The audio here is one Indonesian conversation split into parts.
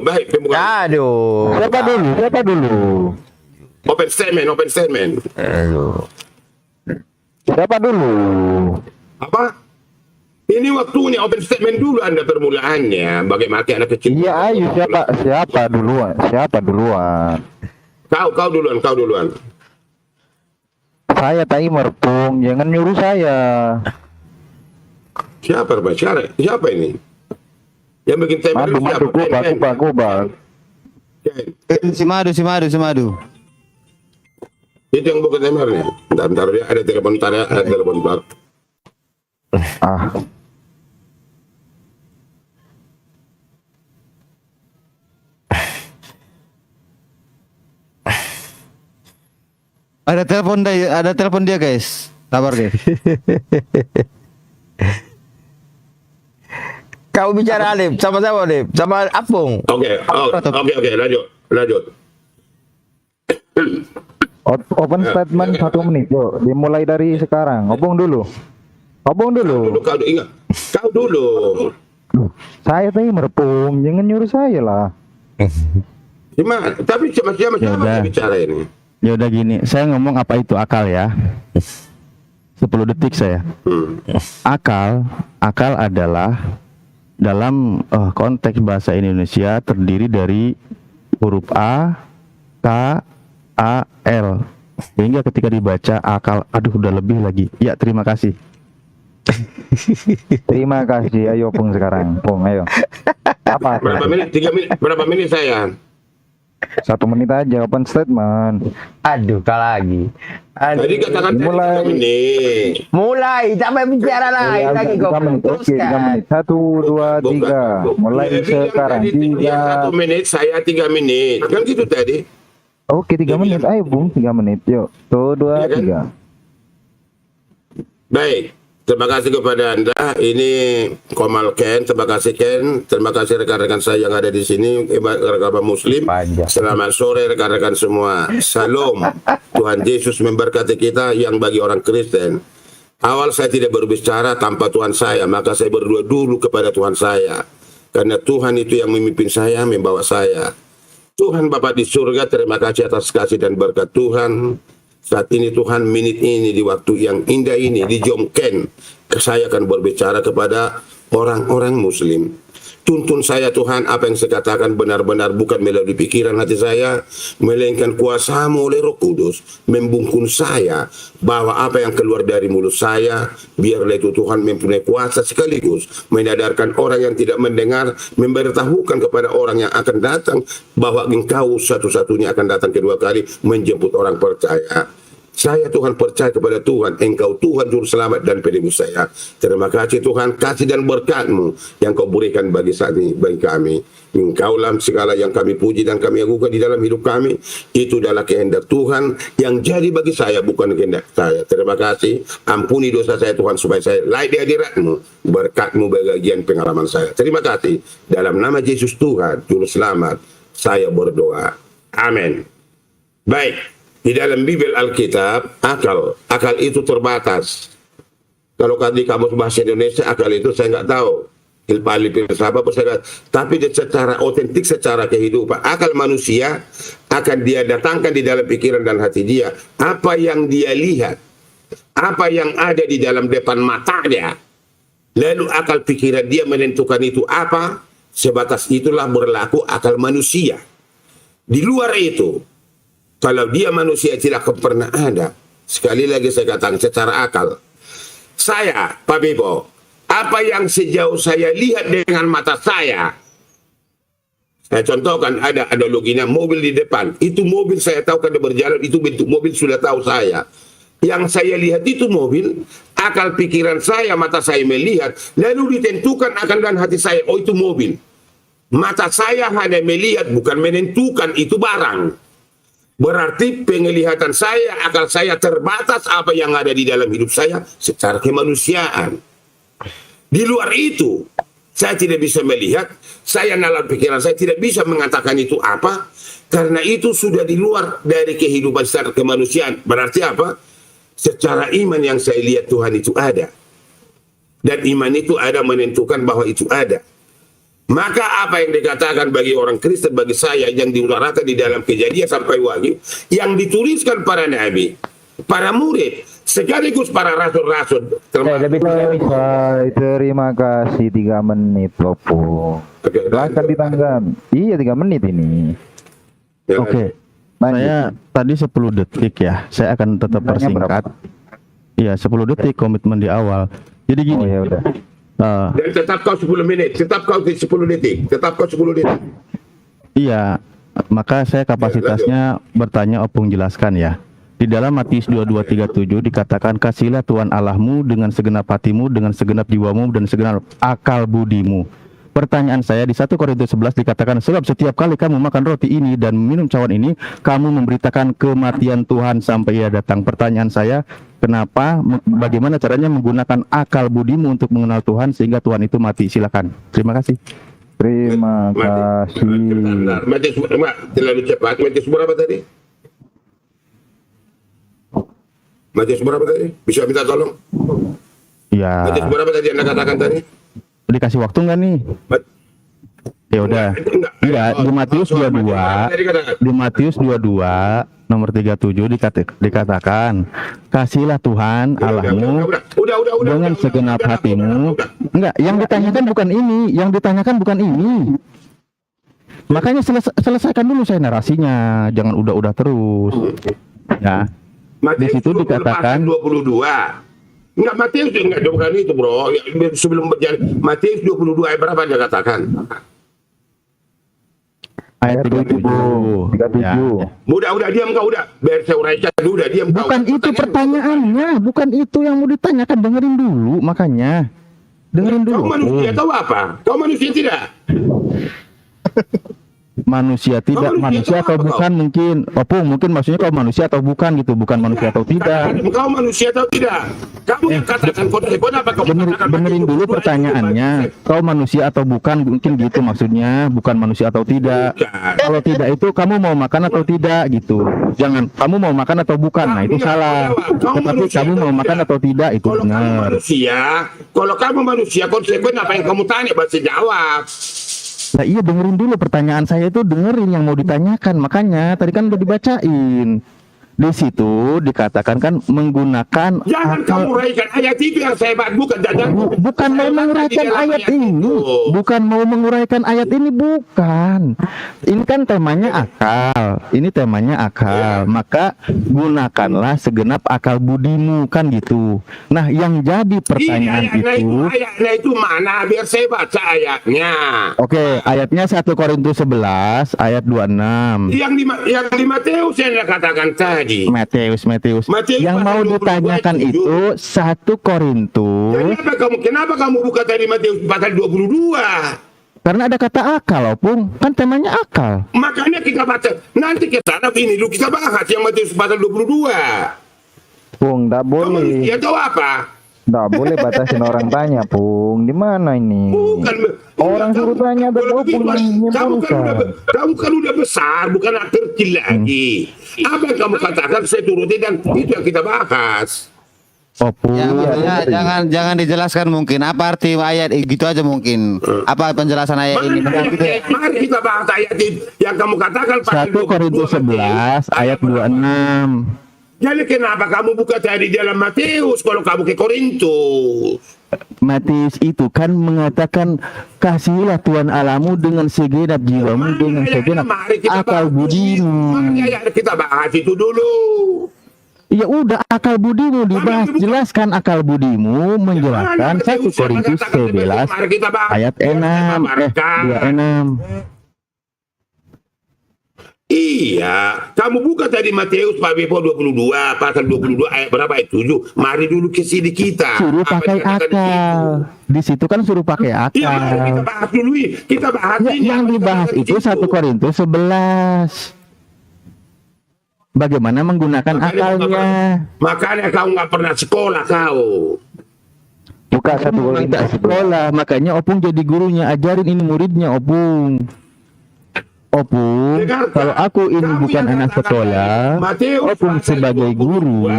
Baik, pembukaan. Aduh. Siapa dulu? Siapa dulu? Open statement, open statement. Aduh. Siapa dulu? Apa? Ini waktunya open statement dulu Anda permulaannya. Bagaimana anak kecil. Iya, ayo siapa duluan? Siapa duluan? Kau duluan. Saya timer, Pung. Jangan nyuruh saya. Siapa ini? Yang bikin timer Madu, siapa? gubak. Ken. Si Madu. Itu yang bukan timernya. Bentar, dia ada telepon bentar. Ah, Ada telepon dia guys. Sabar guys. Kau bicara Alif, sama siapa Alif? Sama Apung. Oke, lanjut. open statement 1 menit, yuk. Dimulai dari sekarang. Obong dulu. Kau ingat. Kau dulu. Saya timer, Pung. Jangan nyuruh saya lah. Tapi sama Yaudah. bicara ini. Ya udah gini, saya ngomong apa itu akal ya. 10 detik saya. Akal adalah dalam konteks bahasa Indonesia terdiri dari huruf A, K, A, L. Sehingga ketika dibaca akal, aduh udah lebih lagi. Ya, terima kasih. Terima kasih. Ayo, Pung, sekarang. Pung, ayo. Apa? Berapa menit? 3 menit. Berapa menit saya? 1 menit aja open statement. Aduh, kau lagi. Aduh. Tadi katakan 3 menit. Mulai, sampai bicara lain Ya, lagi 3 kau. menit. Oke, 3 Teruskan. menit. 1, 2, 3. Mulai sekarang. 1 3. menit, saya 3 menit. Kan gitu tadi. Oke, 3 menit. Ayo, Bung, 3 menit. Yuk. 1, 2, Iya kan? 3. Baik. Terima kasih kepada Anda. Ini Komal Ken. Terima kasih Ken. Terima kasih rekan-rekan saya yang ada di sini. Rekan-rekan Muslim. Panjang. Selamat sore rekan-rekan semua. Salam. Tuhan Yesus memberkati kita yang bagi orang Kristen. Awal saya tidak berbicara tanpa Tuhan saya. Maka saya berdoa dulu kepada Tuhan saya. Karena Tuhan itu yang memimpin saya, membawa saya. Tuhan Bapa di surga, terima kasih atas kasih dan berkat Tuhan. Saat ini Tuhan, menit ini di waktu yang indah ini di Jom Ken, saya akan berbicara kepada orang-orang Muslim. Tuntun saya Tuhan, apa yang saya katakan benar-benar bukan melalui pikiran hati saya, melainkan kuasa-Mu oleh Roh Kudus membungkun saya, bahwa apa yang keluar dari mulut saya, biarlah itu Tuhan mempunyai kuasa sekaligus menyadarkan orang yang tidak mendengar, memberitahukan kepada orang yang akan datang bahwa Engkau satu-satunya akan datang kedua kali menjemput orang percaya. Saya Tuhan percaya kepada Tuhan, Engkau Tuhan Juru Selamat dan penebus saya. Terima kasih Tuhan, kasih dan berkat-Mu yang Kau berikan bagi saat ini, bagi kami. Engkaulah segala yang kami puji dan kami agungkan di dalam hidup kami. Itu adalah kehendak Tuhan yang jadi bagi saya, bukan kehendak saya. Terima kasih, ampuni dosa saya Tuhan, supaya saya layak di hadirat-Mu. Berkat-Mu bagian pengalaman saya. Terima kasih, dalam nama Yesus Tuhan Juru Selamat, saya berdoa. Amin. Baik. Di dalam Bible Alkitab, akal itu terbatas. Kalau di kamus bahasa Indonesia, akal itu saya nggak tahu. Tapi secara otentik, secara kehidupan, akal manusia akan dia datangkan di dalam pikiran dan hati dia. Apa yang dia lihat, apa yang ada di dalam depan matanya, lalu akal pikiran dia menentukan itu apa. Sebatas itulah berlaku akal manusia. Di luar itu, kalau dia manusia tidak akan pernah ada. Sekali lagi saya katakan secara akal. Saya, Pak Bibo, apa yang sejauh saya lihat dengan mata saya. Saya contohkan ada loginya mobil di depan. Itu mobil saya tahu kan dia berjalan, itu bentuk mobil sudah tahu saya. Yang saya lihat itu mobil, akal pikiran saya, mata saya melihat, lalu ditentukan akal dan hati saya, oh itu mobil. Mata saya hanya melihat, bukan menentukan itu barang. Berarti penglihatan saya, akal saya terbatas apa yang ada di dalam hidup saya secara kemanusiaan. Di luar itu, saya tidak bisa melihat, saya nalar pikiran saya tidak bisa mengatakan itu apa, karena itu sudah di luar dari kehidupan secara kemanusiaan. Berarti apa? Secara iman yang saya lihat Tuhan itu ada. Dan iman itu ada menentukan bahwa itu ada. Maka apa yang dikatakan bagi orang Kristen, bagi saya, yang diutarakan di dalam Kejadian sampai Wahyu, yang dituliskan para nabi, para murid, sekaligus para rasul-rasul. Selesai, terima kasih 3 menit Opung. Oke, Silahkan ditanggapi. Iya 3 menit ini. ya, Oke, Lanjut. saya tadi 10 detik ya. Saya akan tetap Tanya persingkat. Iya, 10 detik komitmen di awal. Jadi Oh gini, ya udah. Dan tetap kau 10 menit, tetap kau 10 detik, tetap kau 10 detik. iya, maka saya kapasitasnya bertanya Opung jelaskan ya. Di dalam Matius 22:37 dikatakan, kasihilah Tuhan Allahmu dengan segenap hatimu, dengan segenap jiwamu, dan segenap akal budimu. Pertanyaan saya di 1 Korintus 11 dikatakan, sebab setiap kali kamu makan roti ini dan minum cawan ini, kamu memberitakan kematian Tuhan sampai Ia datang. Pertanyaan saya, kenapa, bagaimana caranya menggunakan akal budimu untuk mengenal Tuhan sehingga Tuhan itu mati? Silakan. Terima kasih. Terima kasih. Matius, terlalu cepat. Matius berapa tadi? Matius berapa tadi? Bisa minta tolong? Ya, Matius berapa tadi Anda katakan tadi? dikasih waktu nggak nih? Ya udah. Enggak, di Matius 22, di Matius 22 nomor 37 dikatakan, kasihilah Tuhan Allahmu dengan segenap hatimu. Enggak, yang ditanyakan bukan ini, yang ditanyakan bukan ini. Makanya selesaikan dulu saya narasinya, jangan udah terus. Ya. Di situ dikatakan 22. Enggak, Matius enggak bukan itu, Bro. Ya, sebelum berjalan Matius 22 ayat berapa dia katakan? ayat 37. Ya. Udah diam kau, udah. Biar saya uraikan dulu, udah diam kau. Bukan itu pertanyaannya, bukan itu yang mau ditanyakan, dengerin dulu makanya. Dengerin dulu. Kau manusia tahu apa? Kau manusia tidak? Manusia tidak, manusia atau bukan mungkin. Opung, mungkin maksudnya kau manusia atau bukan gitu, bukan manusia atau tidak. Kau manusia atau tidak? Kamu yang katakan kode apa kau katakan? Benerin dulu pertanyaannya. Kau manusia atau bukan, mungkin gitu maksudnya, bukan manusia atau tidak. Kalau tidak itu kamu mau makan atau tidak gitu. Jangan kamu mau makan atau bukan, nah itu salah. Tetapi kamu mau makan atau tidak itu benar. Kalau kamu manusia, konsekuen apa yang kamu tanya bahasa jawab. Nah iya, dengerin dulu pertanyaan saya itu, dengerin yang mau ditanyakan. Makanya tadi kan udah dibacain. Di situ dikatakan kan menggunakan Jangan kamu uraikan ayat itu yang saya bukan bukan mau menguraikan ayat ini. Bukan mau menguraikan ayat ini, bukan. Ini kan temanya akal. Ini temanya akal. Maka gunakanlah segenap akal budimu, kan gitu. Nah, yang jadi pertanyaan ayatnya itu mana? Biar saya baca ayatnya. Oke, ayatnya 1 Korintus 11 ayat 26. Yang di Matius yang katakan tadi. Matius. Yang mau ditanyakan itu 1 Korintus. Kenapa kamu buka tadi Matius pasal 22? Karena ada kata akal, Opung. Kan temanya akal. Makanya kita baca. Nanti ke sana ini dulu kita bahas yang Matius pasal 22. Pung, enggak boleh. Ya tahu apa? Enggak boleh batasin orang tanya, Pung. Di mana ini? Bukan. Orang suruh tanya ada Opung kamu kan udah besar, bukan anak kecil lagi. Apa yang kamu katakan saya turuti dan itu yang kita bahas. Opung. Ya, maksudnya jangan dijelaskan mungkin apa arti ayat gitu aja mungkin. Apa penjelasan ayat ini? Mari kita bahas ayat itu yang kamu katakan 1 Korintus 11 ayat 26. Jadi kenapa kamu buka tadi dalam Matius kalau kamu ke Korintus? Matius itu kan mengatakan kasihilah Tuhan Allahmu dengan segenap jiwamu, dengan segenap akal budimu. Makanya kita bahas itu dulu. Ya udah, akal budimu dibahas, jelaskan akal budimu, menjelaskan 1 Korintus 11 ayat 6 26. Iya, kamu buka tadi Matius Pak Bepo 22 pasal 22 ayat berapa ayat 7. Mari dulu ke sini kita. Suruh pakai akal. Di situ kan suruh pakai akal. Iya, kita bahas dulu. Kita bahas ini. Yang dibahas itu 1 Korintus 11. Bagaimana menggunakan akalnya? Makanya kau nggak pernah sekolah kau. Buka 1 Korintus Sekolah, makanya Opung jadi gurunya, ajarin ini muridnya Opung. Opung, kalau aku ini bukan anak sekolah, Opung sebagai guru,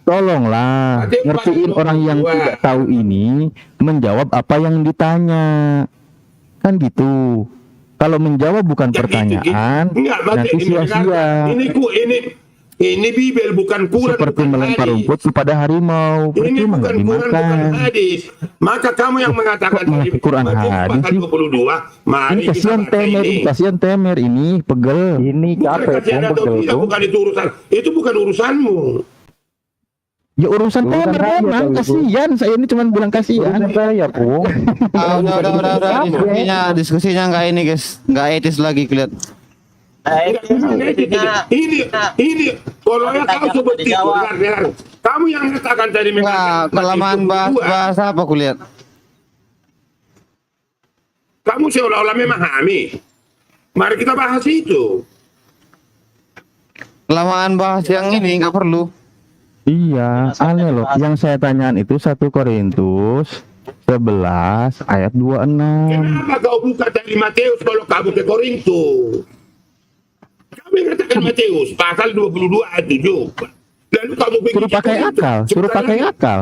tolonglah ngertiin orang yang tidak tahu ini menjawab apa yang ditanya. Kan gitu. Kalau menjawab bukan Ya, pertanyaan, Enggak, nanti sia-sia. Ini Bibel bukan Quran, Seperti bukan melempar hadis. rumput kepada harimau, Ini percuma bukan nggak Quran, bukan dimakan. hadis. Maka kamu yang mengatakan kok malah tadi Quran Matius hadis pasal sih? 22, mari Ini kita kasihan baca Temer, ini. kasihan Temer ini pegel. Ini Bukan capek kasihan Bung, atau pegel tidak, tuh. bukan itu urusan. Itu bukan urusanmu. Ya urusan Urusan Temer saya, memang tapi, Bu. kasihan. Saya ini cuma bilang kasihan. Urusan saya Bung. Udah. Diskusinya nggak ini guys, nggak etis lagi kelihatan. Ini kalau ya kau seperti itu, dengar. Kamu yang mengatakan tadi Nggak, kelamaan bahasa apa kulihat? kamu seolah-olah memahami. Mari kita bahas itu. Kelamaan bahas yang ini nggak perlu. Iya, aneh loh. Yang saya tanyaan itu 1 Korintus 11 ayat 26. Kenapa kau buka dari Matius kalau kamu ke Korintus? Kamu yang katakan Matius pasal 22 ayat 7. Lalu kamu Suruh pakai akal, suruh pakai akal.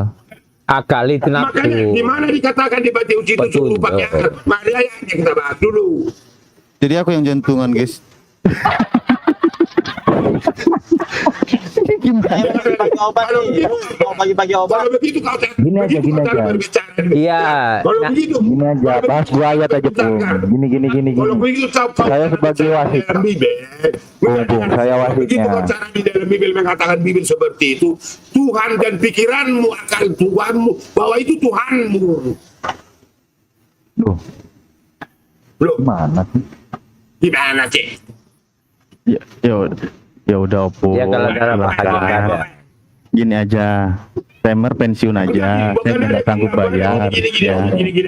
Akal itu nafsu. Makanya di mana dikatakan di Matius itu Betul. suruh pakai akal? Mari ayatnya kita bahas dulu. Jadi aku yang jantungan guys. Kalau begitu kau Gini aja. berbicara. Iya. Kalau Nah, begitu Gini aja, bahas 2 ayat aja Bung. Gini. Kalau begitu Saya sebagai wasit. dalam Bibel, Bung, saya wasitnya. begitu kau cara di dalam Bibel mengatakan Bibel seperti itu, Tuhan dan pikiranmu akal Tuhanmu bahwa itu Tuhanmu. Loh, Loh, gimana sih? gimana sih? Ya udah Opung. Ya, kalau dalam hakikat. Gini aja. Temer pensiun aja. Saya nggak sanggup bayar. Ya,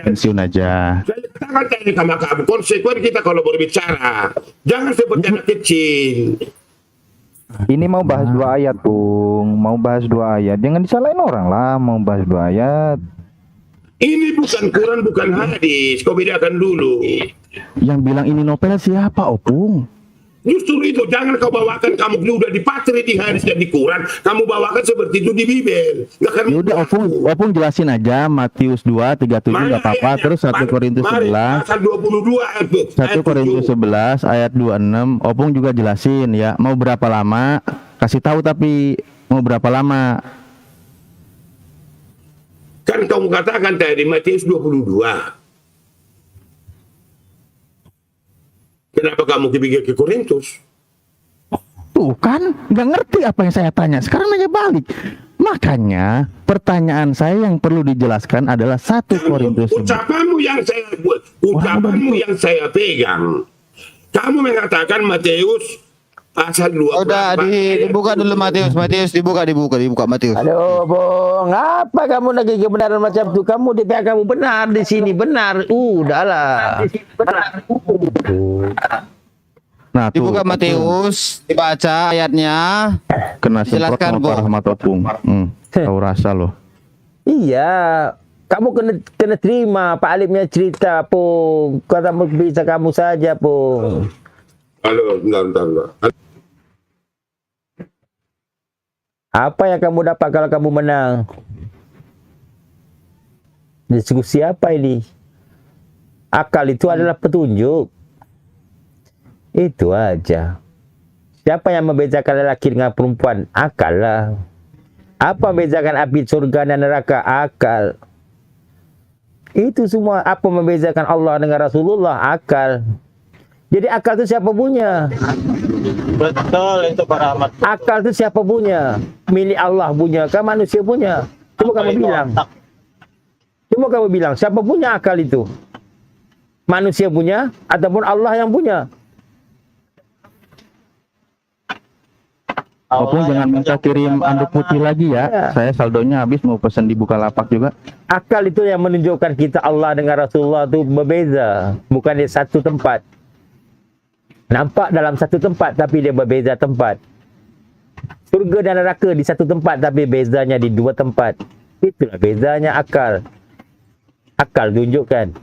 pensiun aja. Saya katakan tadi sama kamu, konsekuen kita kalau berbicara, jangan seperti anak kecil. Ini mau bahas 2 ayat Bung. Mau bahas 2 ayat. Jangan disalahin orang lah. Mau bahas 2 ayat. Ini bukan Quran, bukan hadis. Kau bedakan dulu. Yang bilang ini novel siapa Opung? Justru itu, jangan kau bawakan kamu udah dipatri di hadis dan di Quran, kamu bawakan seperti itu di Bibel. Nggak akan Ya udah Opung jelasin aja Matius 2:37 nggak apa-apa. Terus 1 Korintus 11. Pasal 22 ayat 1 Korintus 11 ayat 26. Opung juga jelasin ya. Mau berapa lama? Kasih tahu tapi mau berapa lama? Kan kamu katakan tadi Matius 22. Kenapa kamu kepikir ke Korintus? Tuh kan nggak ngerti apa yang saya tanya. Sekarang nanya balik. Makanya pertanyaan saya yang perlu dijelaskan adalah 1 Korintus 11. Ucapanmu yang saya buat, ucapanmu yang saya pegang. Kamu mengatakan Matius pasal 22. Udah dibuka dulu Matius dibuka Matius. Aduh, Bung, apa kamu lagi kebenaran macam itu? Kamu di pihak kamu benar, di sini benar. Udahlah. Nah, tuh, Dibuka Matius, dibaca ayatnya. kena semprot Jelaskan, sama Bu. Pak Rahmat Opung. Tahu rasa loh. Iya, kamu kena terima Pak Alimnya cerita, Pung. Kata bisa kamu saja, Pung. Halo, bentar. Apa yang kamu dapat kalau kamu menang? Diskusi apa ini? Akal itu adalah petunjuk. Itu aja. Siapa yang membedakan lelaki dengan perempuan? Akal lah. Apa membedakan api surga dan neraka? Akal. Itu semua. Apa membedakan Allah dengan Rasulullah? Akal. Jadi akal itu siapa punya? Betul itu Pak Rahmat. Akal itu siapa punya? Milik Allah punya, kan manusia punya? Coba kamu bilang. Coba kamu bilang, siapa punya akal itu? Manusia punya ataupun Allah yang punya? Opung jangan minta kirim anduk putih lagi ya. Ya. Saya saldonya habis mau pesan di Bukalapak juga. Akal itu yang menunjukkan kita Allah dengan Rasulullah itu berbeza, bukan di satu tempat. Nampak dalam satu tempat tapi dia berbeza tempat. Surga dan neraka di satu tempat tapi bezanya di 2 tempat. Itulah bezanya akal. Akal tunjukkan.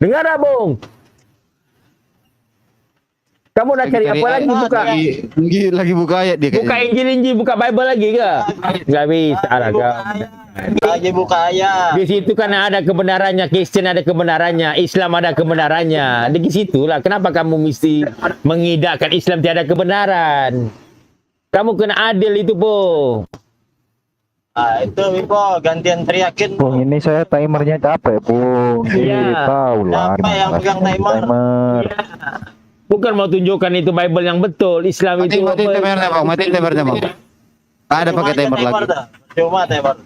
Dengar tak, Bung? Kamu udah cari apa lagi buka? Lagi buka ayat dia Buka kayaknya. Injil, buka Bible lagi ke? Gak bisa lah kau. Lagi buka ayat. Di situ kan ada kebenarannya, Kristen ada kebenarannya, Islam ada kebenarannya. Di situlah kenapa kamu mesti mengidakkan Islam tiada kebenaran? Kamu kena adil itu, Po. Itu Wipo gantian teriakin. Bung, ini saya timernya capek, Bung. Iya. Tahu lah. Siapa yang pegang timer? Bukan mau tunjukkan itu Bible yang betul, Islam itu. Mati timernya bang, mati timernya bang. Ada pakai timer lagi. Cuma timer.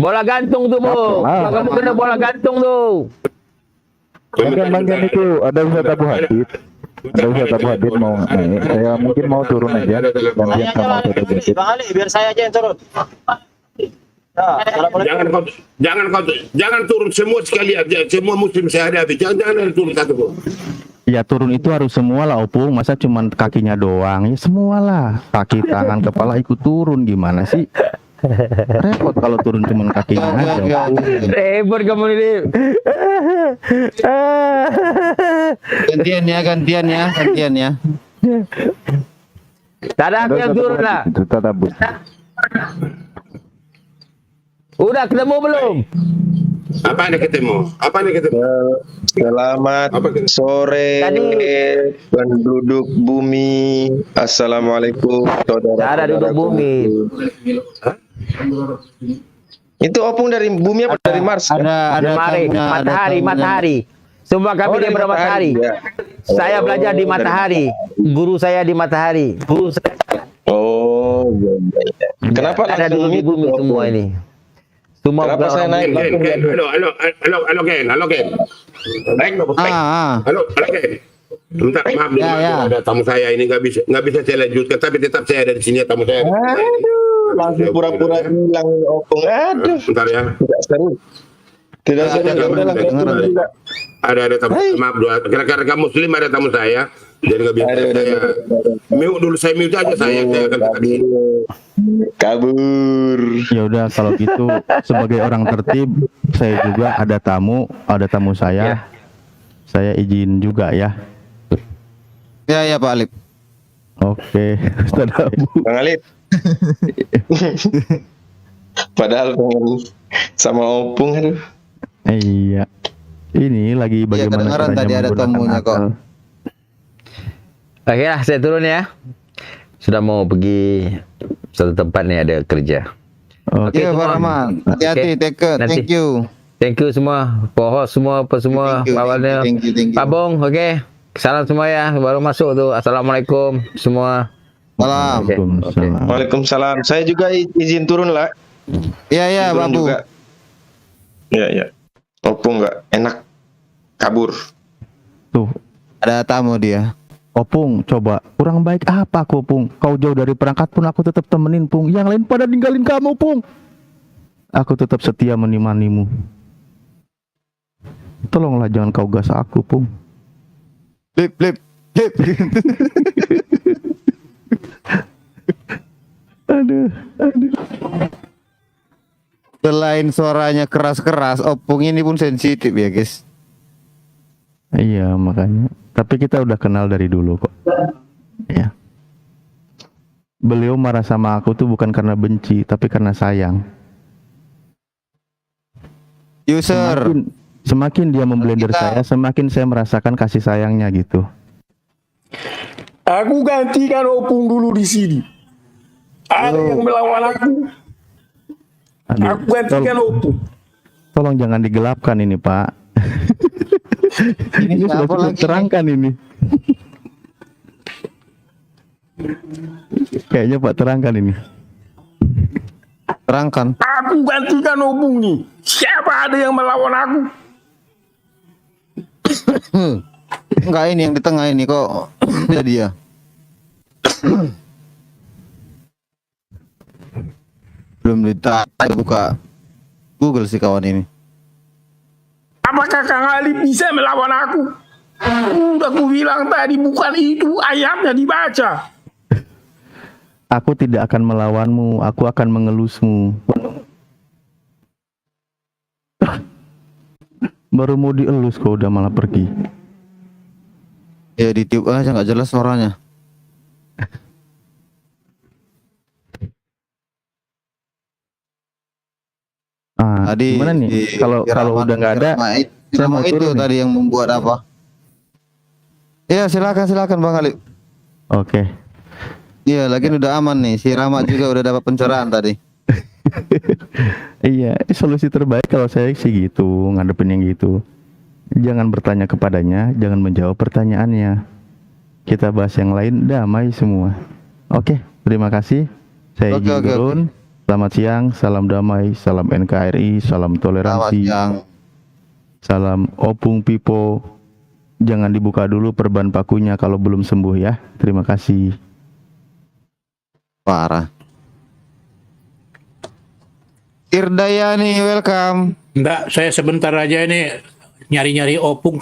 Bola gantung tuh, Bu. Apa? Kamu kena bola gantung tuh. Bagian itu ada Ustaz Abu Hadid. Ada Ustaz Abu Hadid mau naik. Saya mungkin mau turun aja. Gantian Saya aja sama lah, Ustaz Abu Hadid. Bang Ali, biar saya aja yang turun. Nah, assalamualaikum. Jangan turun semua sekalian, semua muslim saya hadapi. Jangan turun satu pun. Ya turun itu harus semua lah Opung, masa cuman kakinya doang? Ya semua lah, kaki, tangan, kepala ikut turun, gimana sih? Repot kalau turun cuman kakinya aja. Repot kamu ini. Gantian ya. Tak ada aku yang turun lah. Ustaz Abu. Udah ketemu belum? Apa nih ketemu? Selamat sore penduduk bumi. Assalamualaikum Tak ada duduk bumi. Itu opung dari bumi apa dari Mars? Ada Matahari. Semua kami daripada matahari. Ya. Saya belajar di matahari. Guru saya di matahari. Guru saya. Oh, iya. Kenapa Ada duduk langsung di bumi itu, semua Opung? ini. Semua Kenapa saya naik langsung Ken, halo Ken. Halo Ken. Bentar, maaf dulu, ada tamu saya ini nggak bisa saya lanjutkan, tapi tetap saya ada di sini tamu saya. Aduh, langsung pura-pura hilang opung. Aduh, Bentar ya. tidak seru. Tidak seru. Ya udahlah, dengar. juga. Ada tamu, maaf dulu. Karena muslim ada tamu saya, jadi nggak bisa saya. Mute dulu, saya mute aja saya akan tadi. Kabur. Ya udah kalau gitu sebagai orang tertib, saya juga ada tamu saya. Saya izin juga ya. Ya Pak Alip. Oke, Ustaz Abu. Bang Alip. Padahal pengen sama opung aduh. Iya. Ini lagi bagaimana kedengaran caranya tadi ada menggunakan tamunya kok. akal. Oke lah, saya turun ya. Sudah mau pergi satu tempat nih, ada kerja. Oke. Iya Pak semua. Rahman. Hati-hati, Oke. take care. Nanti. Thank you. Thank you semua, pohon semua, apa semua, Thank you, awalnya. thank you. Pak Bong, oke. Salam semua ya, baru masuk tuh. Assalamualaikum semua. Salam. Oke. Waalaikumsalam. Waalaikumsalam. Saya juga izin turun lah. Iya Turun Babu. juga. Iya. Opung nggak enak kabur. Tuh, Ada tamu dia. Opung, coba kurang baik apa aku, Pung? Kau jauh dari perangkat pun aku tetap temenin, Pung. Yang lain pada ninggalin kamu, Pung. Aku tetap setia menemanimu. Tolonglah jangan kau gas aku, Pung. Lip. Aduh. Selain suaranya keras-keras, Opung ini pun sensitif ya guys. Iya, makanya. Tapi kita udah kenal dari dulu kok. Ya. Beliau marah sama aku tuh bukan karena benci, tapi karena sayang. User. Semakin dia memblender saya, semakin saya merasakan kasih sayangnya gitu. Aku gantikan opung dulu di sini. Ada yang melawan aku. Aduh, Aku gantikan opung. tolong jangan digelapkan ini, Pak. Ini sudah siapa cukup lagi terangkan ini. Kayaknya Pak terangkan ini. Terangkan. Aku gantikan opung nih. Siapa ada yang melawan aku? Enggak, ini yang di tengah ini kok. Ini dia. Belum buka Google sih kawan ini. Apakah Kang Ali bisa melawan aku? Udah aku bilang tadi bukan itu ayatnya dibaca. Aku tidak akan melawanmu, aku akan mengelusmu. Baru mau dielus kau udah malah pergi. Ya di tube aja nggak jelas suaranya. Tadi Gimana nih? Kalau udah nggak ada, saya mau itu turun nih. tadi yang membuat apa? Iya silakan Bang Ali. Oke. Iya lagi udah aman nih. Si Rama juga udah dapat pencerahan tadi. Iya, solusi terbaik kalau saya sih gitu, ngadepin yang gitu. Jangan bertanya kepadanya, jangan menjawab pertanyaannya. Kita bahas yang lain, damai semua. Oke, terima kasih. Saya Oke, Iji oke, Gurun. Selamat siang, salam damai, salam NKRI, salam toleransi, salam Opung Pipo. Jangan dibuka dulu perban pakunya kalau belum sembuh ya. Terima kasih. Parah. Irdayani, welcome. Enggak, saya sebentar aja ini nyari-nyari opung